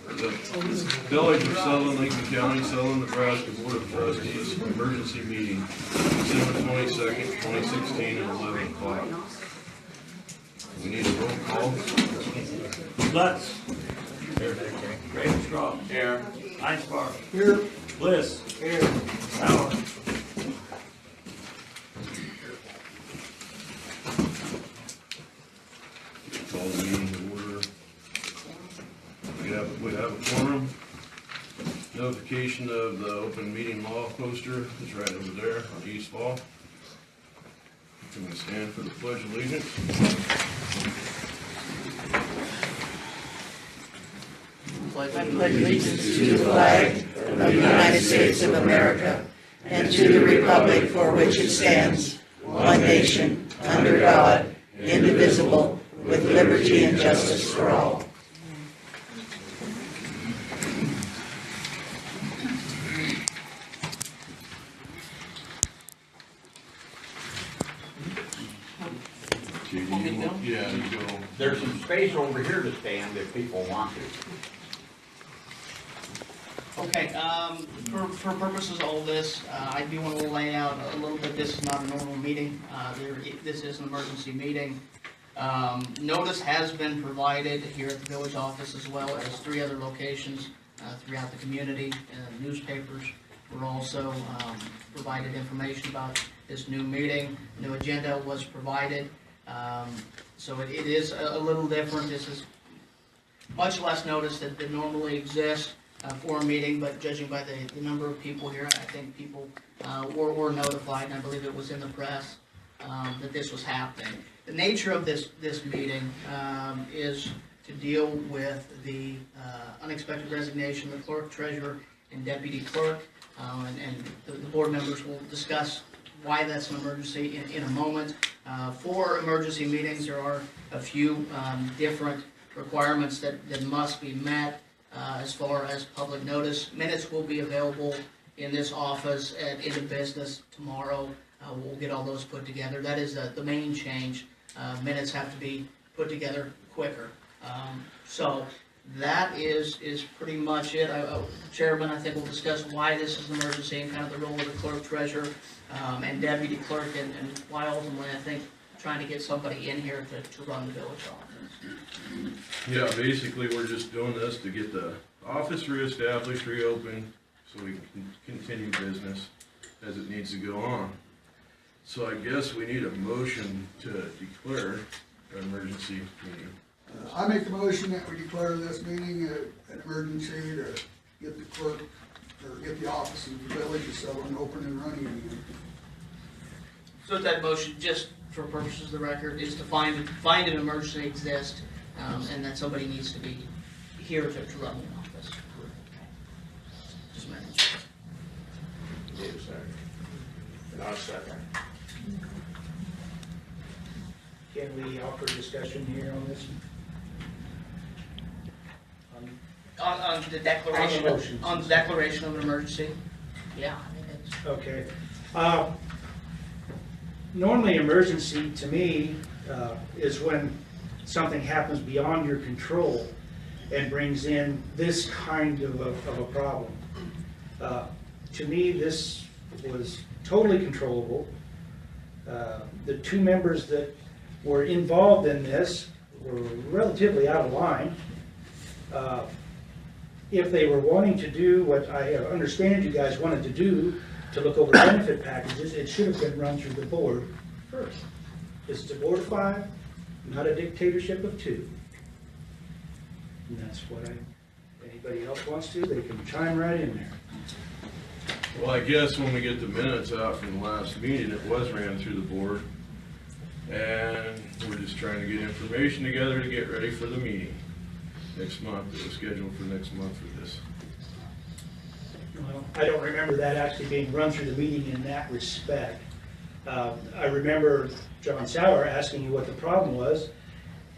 The Village of Sutherland, Lincoln County, Sutherland, Nebraska Board of Trustees, emergency meeting, December 22nd, 2016 at 11 o'clock. We need a roll call. Lutz. Here. Ravenstraw. Here. Einsbar. Here. Bliss. Here. Sauer. Call the meeting to order. We have a quorum. Notification of the open meeting law poster is right over there on East Wall. Can we stand for the pledge of allegiance? I pledge allegiance to the flag of the United States of America and to the republic for which it stands, one nation, under God, indivisible, with liberty and justice for all. Yeah, you go. There's some space over here to stand if people want to. Okay, for purposes of all this, I do want to lay out a little bit. This is not a normal meeting. This is an emergency meeting. Notice has been provided here at the village office as well as 3 other locations throughout the community. Newspapers were also provided information about this new meeting. New agenda was provided. So it is a little different. This is much less notice that normally exists for a meeting, but judging by the number of people here, I think people were notified, and I believe it was in the press that this was happening. The nature of this meeting is to deal with the unexpected resignation of the clerk, treasurer, and deputy clerk, and the board members will discuss why that's an emergency in a moment. For emergency meetings, there are a few different requirements that must be met as far as public notice. Minutes will be available in this office at end of business tomorrow. We'll get all those put together. That is the main change. Minutes have to be put together quicker. So that is pretty much it. Chairman, I think we'll discuss why this is an emergency and kind of the role of the clerk, treasurer, and deputy clerk, and why ultimately I think trying to get somebody in here to run the village office. Yeah, basically, we're just doing this to get the office reestablished, reopened, so we can continue business as it needs to go on. So I guess we need a motion to declare an emergency meeting. I make the motion that we declare this meeting an emergency to get the clerk, or get the office of the village of Sutherland open and running again. So that motion, just for purposes of the record, is to find an emergency exist, and that somebody needs to be here to run the office. Just a minute. Dave second. And I'll second. Can we offer discussion here on this? On the declaration, on the declaration of an emergency? Yeah, I mean, it's... Okay. Normally, emergency to me is when something happens beyond your control and brings in this kind of a problem. To me, this was totally controllable. The 2 members that were involved in this were relatively out of line. If they were wanting to do what I understand you guys wanted to do, to look over benefit packages, it should have been run through the board first. It's a board of 5, not a dictatorship of 2. And that's what anybody else wants to, they can chime right in there. Well, I guess when we get the minutes out from the last meeting, it was ran through the board. And we're just trying to get information together to get ready for the meeting next month. It was scheduled for next month for this. Well, I don't remember that actually being run through the meeting in that respect. I remember John Sauer asking you what the problem was,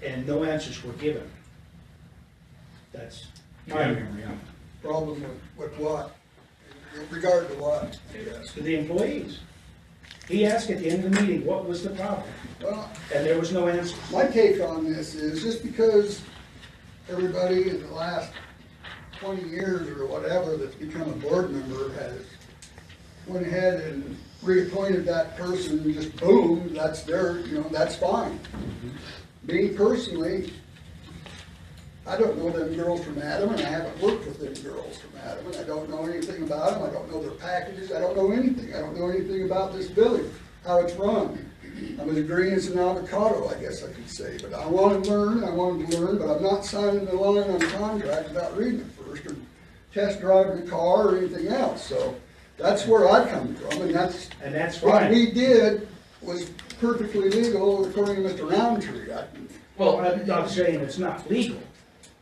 and no answers were given. That's my memory. Problem with what? In regard to what? Yes. To the employees. He asked at the end of the meeting, what was the problem? Well, And there was no answer. my take on this is just because everybody in the last 20 years or whatever that's become a board member has went ahead and reappointed that person, and just boom, that's their, that's fine. Me personally, I don't know them girls from Adam, and I haven't worked with them girls from Adam, and I don't know anything about them, I don't know their packages, I don't know anything. I don't know anything about this village, how it's run. I'm as green as an avocado, I guess I could say, but I want to learn, I wanted to learn, but I'm not signing the line on the contract without reading it first, or test driving the car or anything else, so that's where I come from, and that's what fine. we did was perfectly legal according to Mr. Roundtree. Well, I'm not saying it's not legal.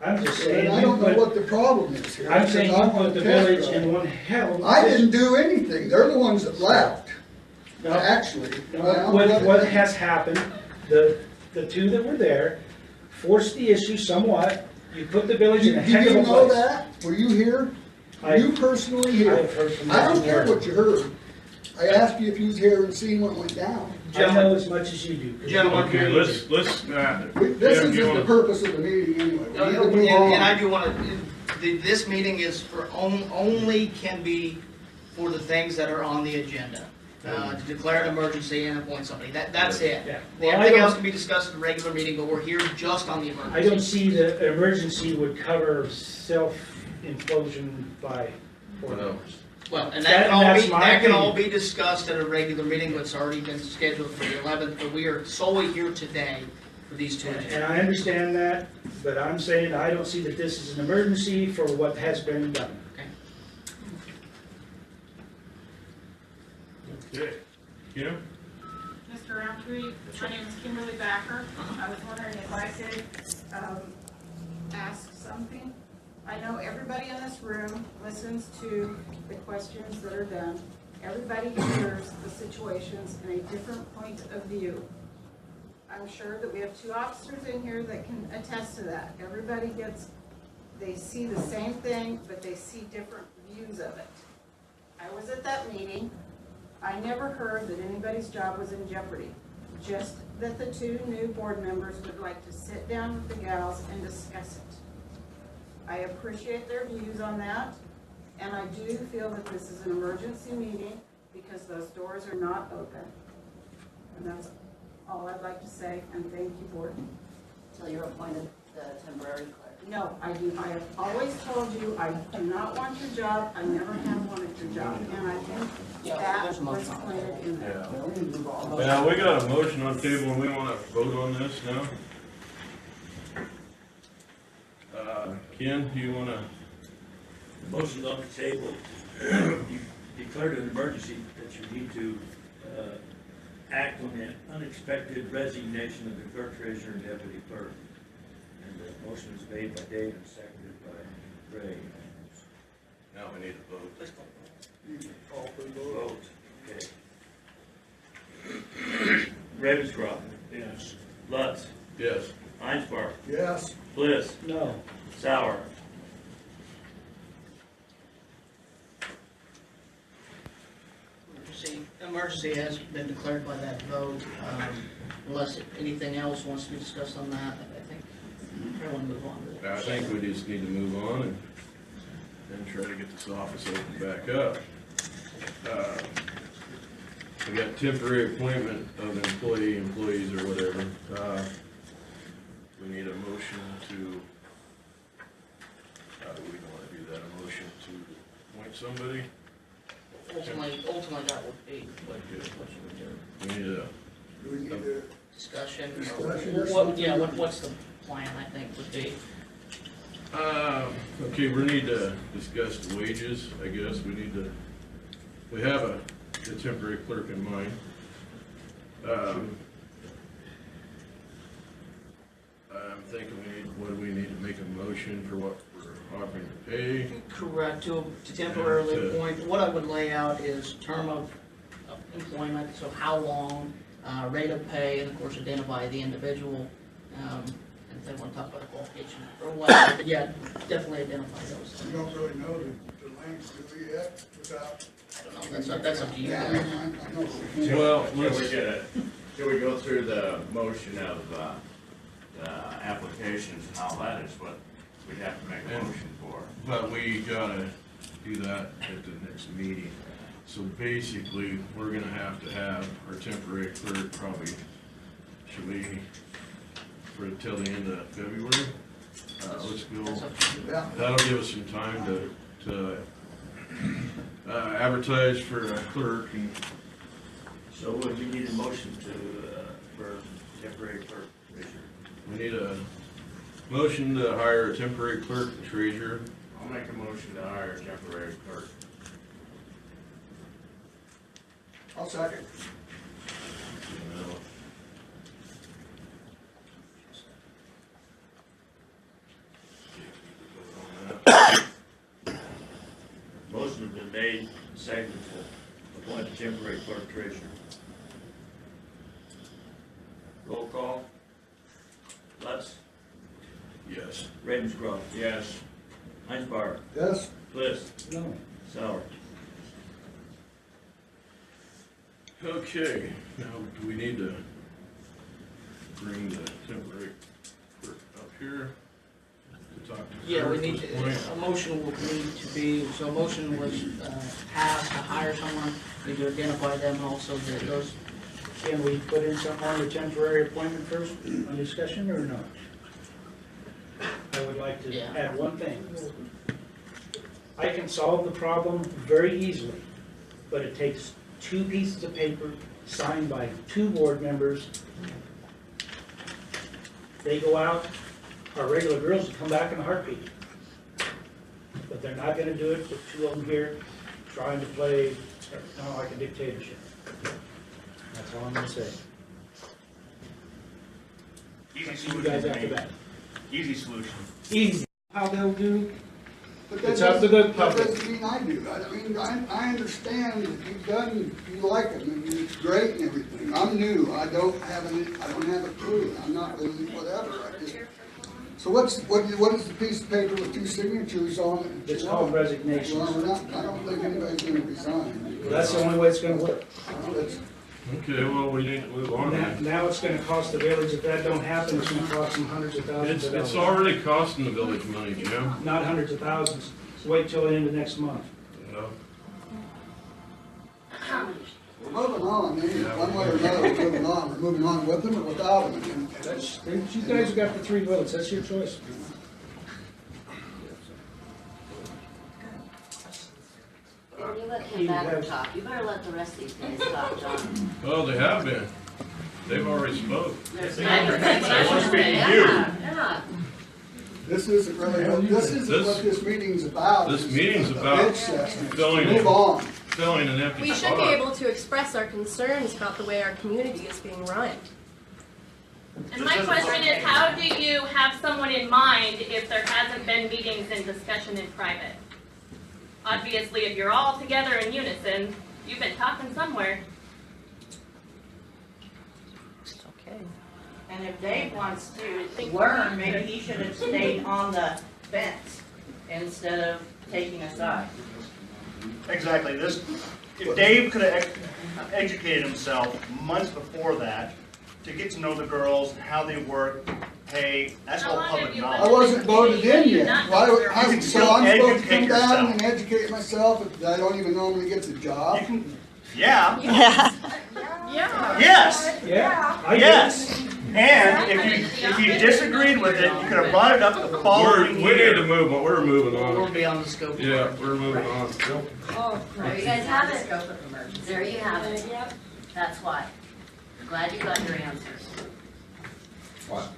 I'm just saying. And I don't know what the problem is here. I'm saying you because I put want the to test village drive. in one hell of a I position. didn't do anything, they're the ones that left, No. actually. No, what has happened, the two that were there forced the issue somewhat. You put the village in a Did heck of you a know place. that? Were you here? Were I- you personally here? I've heard from I don't Mr. care Warren. what you heard. I asked you if you was here and seen what went down. I know as much as you do. 'cause Gentlemen, Okay, let's, This Jim, you isn't the wanna, purpose of the meeting anyway. We No, need no, to move and I on. do want to, this meeting is for, only can be for the things that are on the agenda. To declare an emergency and appoint somebody, that's it. Yeah. Well, I Everything don't- else can be discussed at a regular meeting, but we're here just on the emergency. I don't see that an emergency would cover self-implosion by board Well, members. Well, and That's my that can all opinion. be discussed at a regular meeting, but it's already been scheduled for the 11th, but we are solely here today for these two. And I understand that, but I'm saying I don't see that this is an emergency for what has been done. okay, Kim? Mr. Roundtree, my name is Kimberly Backer. I was wondering if I could ask something. I know everybody in this room listens to the questions that are done. Everybody hears the situations in a different point of view. I'm sure that we have two officers in here that can attest to that. Everybody they see the same thing, but they see different views of it. I was at that meeting. I never heard that anybody's job was in jeopardy, just that the two new board members would like to sit down with the gals and discuss it. I appreciate their views on that, and I do feel that this is an emergency meeting because those doors are not open. And that's all I'd like to say, and thank you, board. Until you're appointed temporary clerk. No, I have always told you, I do not want your job, I never have wanted your job, and I think that there's a was motion. planted in there. Yeah, we got a motion on the table, and we wanna vote on this now. Ken, do you wanna, Motion's on the table. You declared an emergency that you need to act on the unexpected resignation of the clerk treasurer and deputy clerk. And the motion was made by Dave and seconded by Ray. now we need a vote. Vote, okay. Ravenscroft. Yes. Lutz. Yes. Einspark. Yes, Bliss. No. Sauer. Emergency has been declared by that vote. Unless anything else wants to be discussed on that, I think I want to move on to that. I think we just need to move on and try to get this office opened back up. We got temporary appointment of employees or whatever. We need a motion to, how do we want to do that? A motion to appoint somebody? Ultimately, that would be what you would do. We need a, do we need to, Discussion. Discussion or What's the plan, I think, would be? okay, we need to discuss the wages, I guess. We have a temporary clerk in mind. I'm thinking what do we need to make a motion for what we're offering to pay? Correct, to temporarily And, appoint. What I would lay out is term of employment, so how long, rate of pay, and of course identify the individual. And if they want to talk about qualifications or whatever, but yeah, definitely identify those. we don't really know the lengths, do we yet, without? I don't know, that's up to you Yeah, guys. I know. Well, Should we go through the motion of, the applications and all that is what we'd have to make a motion for? but we gotta do that at the next meeting. So basically, we're gonna have to have our temporary clerk probably, should we, for till the end of February? Let's go, That's up to you. Yeah, that'll give us some time to advertise for a clerk and So would you need a motion for temporary clerk treasurer? we need a motion to hire a temporary clerk and treasurer. I'll make a motion to hire a temporary clerk. I'll second. Motion has been made, seconded to appoint a temporary clerk treasurer. Roll call. Lutz, Yes. Ravenscroft, Yes. Heinsberg, Yes, Bliss, No. Sauer. Okay, now do we need to bring the temporary clerk up here to talk to her? Yeah, we at need, this point? a motion will need to be, so a motion was passed to hire someone, need to identify them and also those. Can we put in something on the temporary appointment first, on discussion, or no? I would like to Yeah. add one thing. I can solve the problem very easily, but it takes 2 pieces of paper signed by 2 board members. They go out, our regular girls will come back in a heartbeat. But they're not gonna do it with 2 of them here trying to play, like a dictatorship. That's all I'm gonna say. Easy See you guys after solution, that. easy solution. Easy. How they'll do, but that It's up to the doesn't, that public. doesn't mean I do. I mean, I understand that you've done, you like it, and it's great and everything. I'm new, I don't have a clue, I'm not really, whatever, I just. So what is the piece of paper with 2 signatures on it? it's called resignations. Well, we're not, I don't think anybody's gonna resign. That's the only way it's gonna work. That's- Okay, well, we need to move on then. Now it's gonna cost the village, if that don't happen, it's gonna cost them hundreds of thousands of It's dollars. already costing the village money, Jim. Not hundreds of thousands. Wait till the end of next month. You know? We're moving on, man, one way or another, we're moving on with them or without them. And That's, you guys have got the 3 votes, that's your choice. Well, you let him back and talk. You better let the rest of these guys talk, John. Well, they have been. They've already spoke. There's want to speak to you. Yeah. This isn't really, this isn't what this meeting's about. This It's meeting's a about bitch session. filling Move on. Filling an empty We spot. should be able to express our concerns about the way our community is being run. And my question is, how do you have someone in mind if there hasn't been meetings and discussion in private? Obviously, if you're all together in unison, you've been talking somewhere. Okay. And if Dave wants to learn, maybe he should have stayed on the fence instead of taking a side. Exactly, this, if Dave could have educated himself months before that to get to know the girls, how they work, pay, that's all public I knowledge. wasn't voted in yet. Why, You can so still I'm supposed to educate come down yourself. and educate myself if I don't even normally get the job? You can, yeah, Yeah. yes, Yeah. I yes. And if you disagreed with it, you could have brought it up the following We need to year. move on, we're moving We're on. beyond the scope. of Yeah, work. we're moving on. Oh, there you guys have it. There you have it. That's why. Glad you got your answers. What?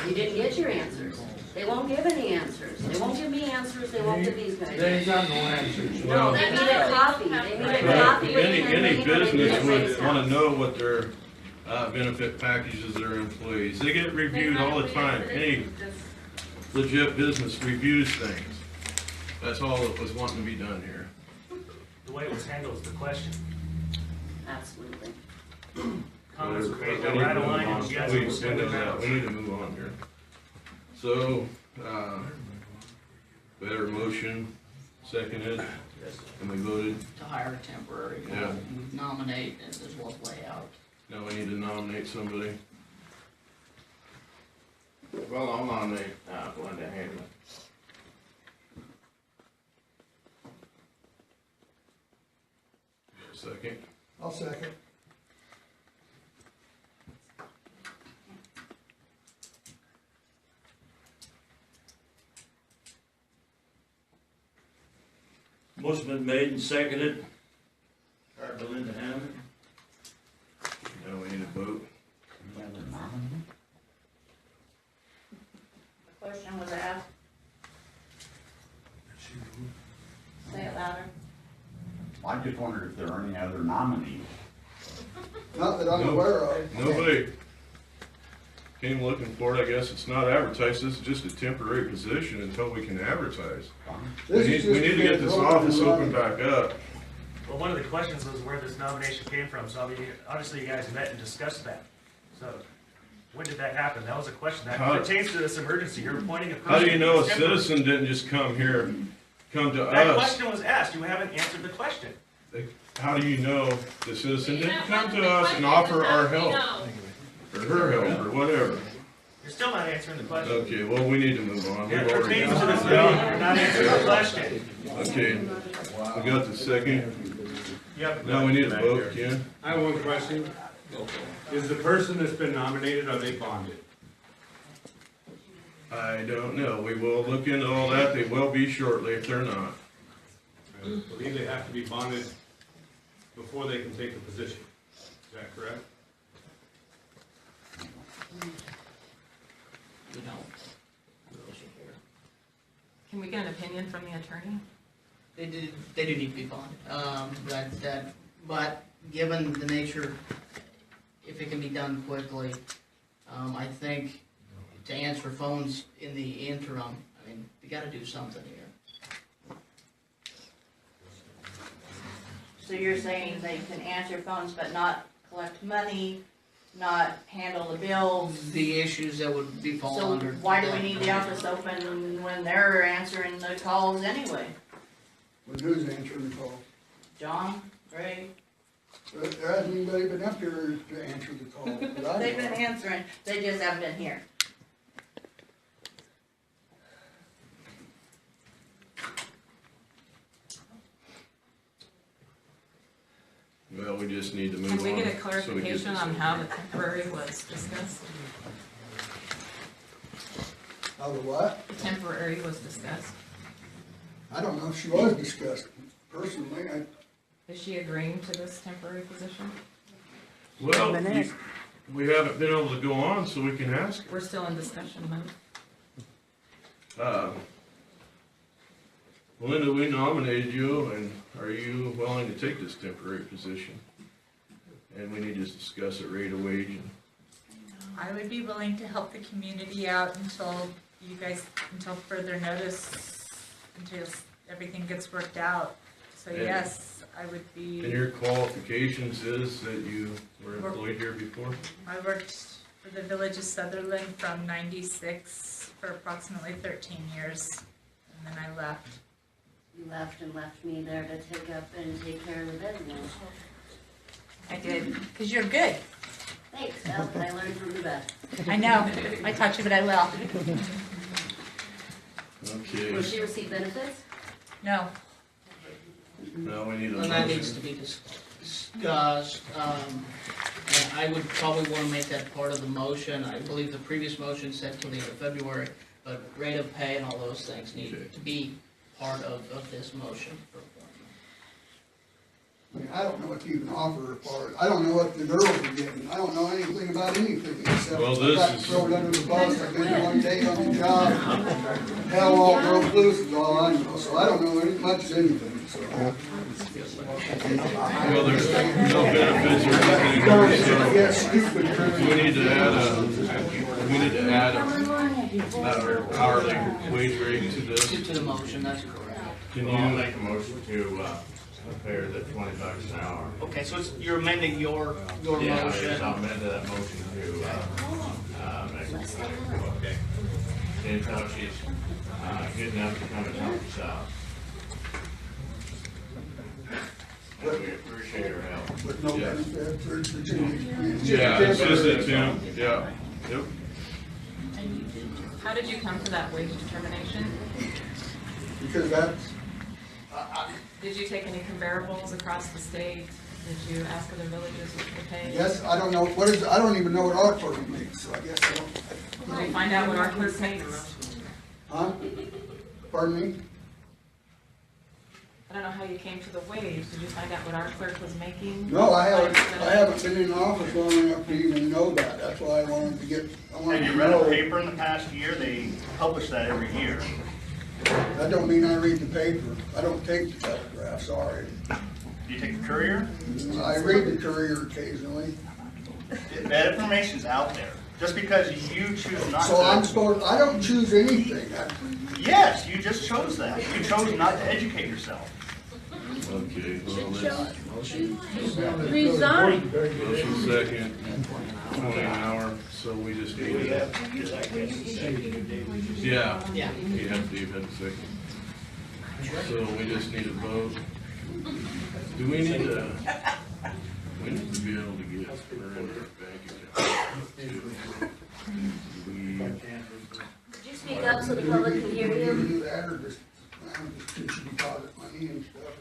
You didn't get your answers. They won't give any answers. They won't give me answers, they won't give these guys. They ain't got no answers. No, they need a copy. They need a copy. with Any handwriting or they need business it would raised wanna up. know what their benefit packages their employees. They get reviewed all the time. Any legit business reviews things. That's all that was wanting to be done here. The way it was handled is the question. Absolutely. Comments were We made, need they to were out of move line, on. and you guys We were sending them out. need to move on here. So, better motion, seconded, and we voted. To hire a temporary, Yeah. we nominate as well as lay out. Now we need to nominate somebody. Well, I'll nominate Glenda Hagley. Second. I'll second. Motion been made and seconded. Card to Linda Hammond. Now we need a vote. The question was asked. Say it louder. I just wondered if there are any other nominees. Not that I'm aware of. Nobody came looking for it. I guess it's not advertised. This is just a temporary position until we can advertise. We This is need just to get this open office and open running. back up. Well, one of the questions was where this nomination came from, so obviously you guys met and discussed that. So, when did that happen? That was a question that How- pertains to this emergency. You're appointing a person. How do you know a who's temporary. citizen didn't just come here, come to That us? question was asked. You haven't answered the question. How do you know the citizen You didn't have come one to us and offer our help? No. Or her help, or whatever? You're still not answering the question. Okay, well, we need to move on. Yeah, We've it already pertains to this got meeting. You're not answering the question. Okay, we got the second. Yep. Now we need a vote, Ken. I have one question. Is the person that's been nominated, are they bonded? I don't know. We will look into all that. They will be shortly if they're not. I believe they have to be bonded before they can take the position. Is that correct? We don't. Can we get an opinion from the attorney? They do need to be bonded. But given the nature, if it can be done quickly, I think to answer phones in the interim, I mean, we gotta do something here. So you're saying they can answer phones but not collect money, not handle the bills? The issues that would be fall So under. why do we need the office open when they're answering the calls anyway? When who's answering the call? John, Ray? There hasn't anybody been up here to answer the call. that I They've know been of. answering, they just haven't been here. Well, we just need to move on. Can we get a so we clarification this on over. how the temporary was discussed? How the what? The temporary was discussed. I don't know if she was discussed. Personally, Is she agreeing to this temporary position? Well, we haven't been able to go on, so we can ask We're still in discussion mode. her. Linda, we nominated you, and are you willing to take this temporary position? And we need to discuss it rate of wage and I would be willing to help the community out until further notice, until everything gets worked out. So And- yes, I would be. And your qualifications is that you were employed here before? I worked for the village of Sutherland from '96 for approximately 13 years, and then I left. You left and left me there to take up and take care of the business. I did, because you're good. Thanks, Beth, I learned from the best. I know, I taught you, but I will. Okay, Will she receive benefits? No, now we need a And that needs motion. to be discussed, and I would probably wanna make that part of the motion. I believe the previous motion said till the end of February, but rate of pay and all those things Okay. need to be part of this motion for appointment. I mean, I don't know what you can offer for it. I don't know what the girls are getting. I don't know anything about anything except Well, I this got is- thrown under the bus. I've been one day on the job. Hell all broke loose is all I know. So I don't know much of anything, so. Well, there's no benefits or anything, Don't get so stupid. we need to add our hourly wage rate to this. To the motion, that's correct. Can Well, I'll you, make a motion to, pay her the $20 an hour. Okay, so it's, you're amending your Yeah, motion. I'll amend that motion to, okay. Until she's, good enough to come and help us out. And we appreciate her help. With no Yeah. benefits or it's just. yeah, it's just a temp, yeah, yep. How did you come to that wage determination? Because that's, Did you take any comparables across the state? Did you ask other villages to pay? Yes, I don't know, what is, I don't even know what our clerk makes, so I guess I don't. Did you find out what our clerk makes? Huh? Pardon me? I don't know how you came to the wage. Did you find out what our clerk was making? No, I haven't been in office long enough to even know that, that's why I wanted to get, I wanted Have to you read know. a paper in the past year? They publish that every year. That don't mean I read the paper, I don't take the Telegraph, sorry. Do you take the Courier? I read the Courier occasionally. That information's out there. Just because you choose not to. So I'm supposed, I don't choose anything. Yes, you just chose that. You chose not to educate yourself. Okay, well, let's. Resign. Motion second, 20 an hour, so we just need to. Yeah. Yeah. Yeah, Dave had a second. So we just need a vote. Do we need to, we need to be able to get her in our bank account too. Do we, Could you speak up so the public can hear you? Do that or just deposit money and stuff,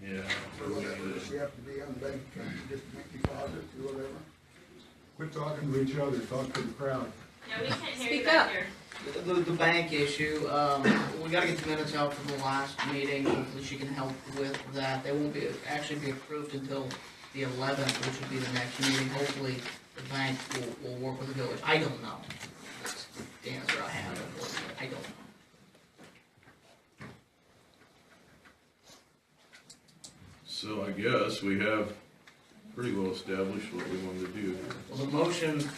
yeah. or whatever, does she have to be on the bank account, just make deposits or whatever? Quit talking to each other, talk to the crowd. Yeah, we can't hear you Speak back up. here. The bank issue, we gotta get the minutes out from the last meeting, hopefully she can help with that. They won't be, actually be approved until the 11th, which would be the next meeting. Hopefully, the bank will work with the village. I don't know. That's the answer I have, unfortunately. I don't know. So I guess we have pretty well established what we wanted to do. Well, the motion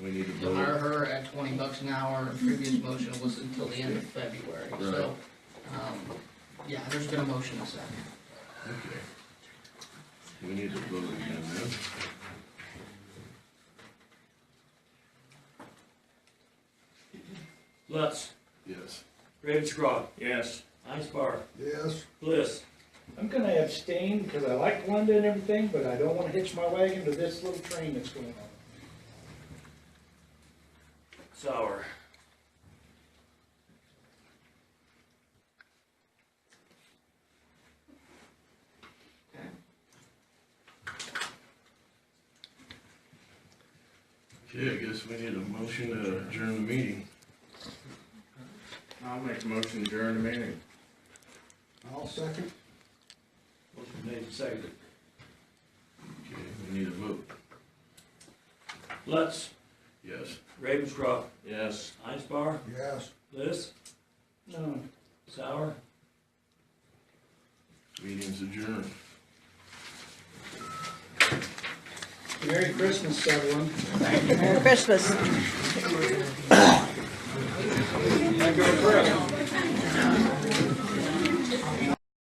We need to to hire vote. her at $20 an hour, and previous motion was until the end of February. So, yeah, there's been a motion and a second. Okay. We need to vote again then. Lutz, Yes. Ravenscroft. Yes. Einspar, Yes. Bliss. I'm gonna abstain because I like Glenda and everything, but I don't wanna hitch my wagon to this little train that's going on. Sauer. Okay, I guess we need a motion to adjourn the meeting. I'll make a motion to adjourn the meeting. I'll second. Motion made and seconded. Okay, we need a vote. Lutz, Yes. Ravenscroft, Yes. Einspar, Yes. Bliss, No. Sauer. Meeting's adjourned. Merry Christmas, Sutherland. Merry Christmas. Thank you for